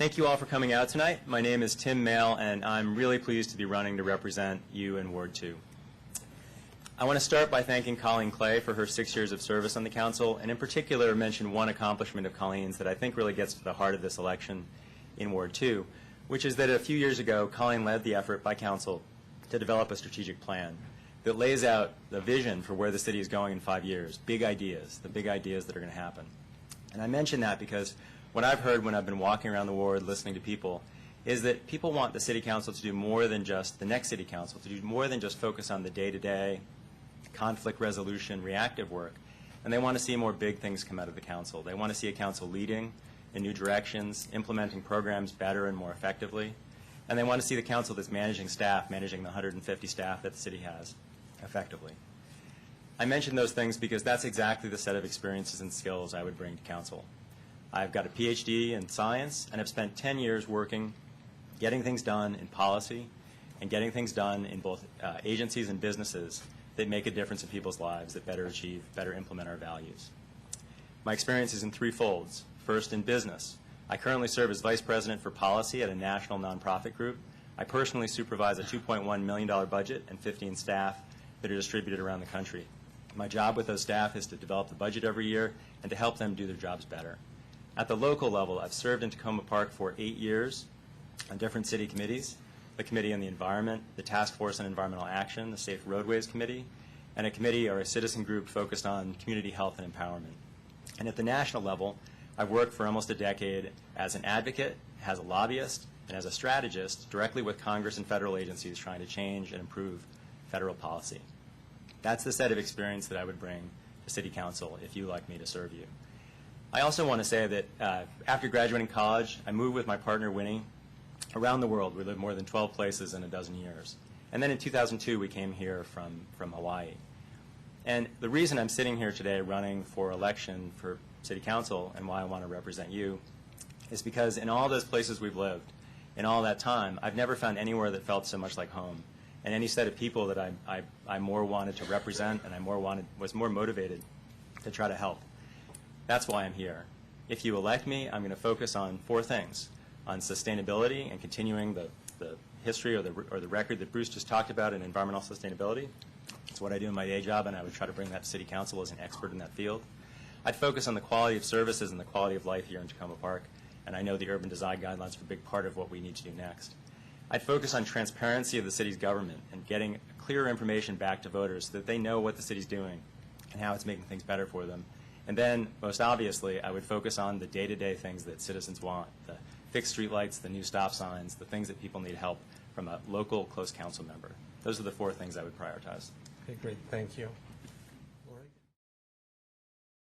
Thank you all for coming out tonight. My name is Tim Mail, and I'm really pleased to be running to represent you in Ward 2. I want to start by thanking Colleen Clay for her 6 years of service on the Council, and in particular mention one accomplishment of Colleen's that I think really gets to the heart of this election in Ward 2, which is that a few years ago, Colleen led the effort by Council to develop a strategic plan that lays out the vision for where the city is going in 5 years, big ideas, the big ideas that are going to happen. And I mention that because what I've heard when I've been walking around the ward listening to people is that people want the City Council to do more than just the next City Council, to do more than just focus on the day-to-day conflict resolution, reactive work. And they want to see more big things come out of the Council. They want to see a Council leading in new directions, implementing programs better and more effectively. And they want to see the Council that's managing staff, managing the 150 staff that the city has effectively. I mention those things because that's exactly the set of experiences and skills I would bring to Council. I've got a PhD in science, and I've spent 10 years working, getting things done in policy, and getting things done in both agencies and businesses that make a difference in people's lives, that better achieve, better implement our values. My experience is in three folds. First, in business. I currently serve as Vice President for Policy at a national nonprofit group. I personally supervise a $2.1 million budget and 15 staff that are distributed around the country. My job with those staff is to develop the budget every year and to help them do their jobs better. At the local level, I've served in Tacoma Park for 8 years on different city committees, the Committee on the Environment, the Task Force on Environmental Action, the Safe Roadways Committee, and a committee or a citizen group focused on community health and empowerment. And at the national level, I've worked for almost a decade as an advocate, as a lobbyist, and as a strategist directly with Congress and federal agencies trying to change and improve federal policy. That's the set of experience that I would bring to City Council if you like me to serve you. I also want to say that after graduating college, I moved with my partner Winnie around the world. We lived more than 12 places in a dozen years. And then in 2002, we came here from Hawaii. And the reason I'm sitting here today running for election for City Council and why I want to represent you is because in all those places we've lived, in all that time, I've never found anywhere that felt so much like home, and any set of people that I more wanted to represent and was more motivated to try to help. That's why I'm here. If you elect me, I'm going to focus on 4 things: on sustainability and continuing the history or the record that Bruce just talked about in environmental sustainability. It's what I do in my day job, and I would try to bring that to City Council as an expert in that field. I'd focus on the quality of services and the quality of life here in Tacoma Park, and I know the urban design guidelines are a big part of what we need to do next. I'd focus on transparency of the city's government and getting clear information back to voters so that they know what the city's doing and how it's making things better for them. And then, most obviously, I would focus on the day-to-day things that citizens want, the fixed streetlights, the new stop signs, the things that people need help from a local close council member. Those are the 4 things I would prioritize. Okay, great. Thank you.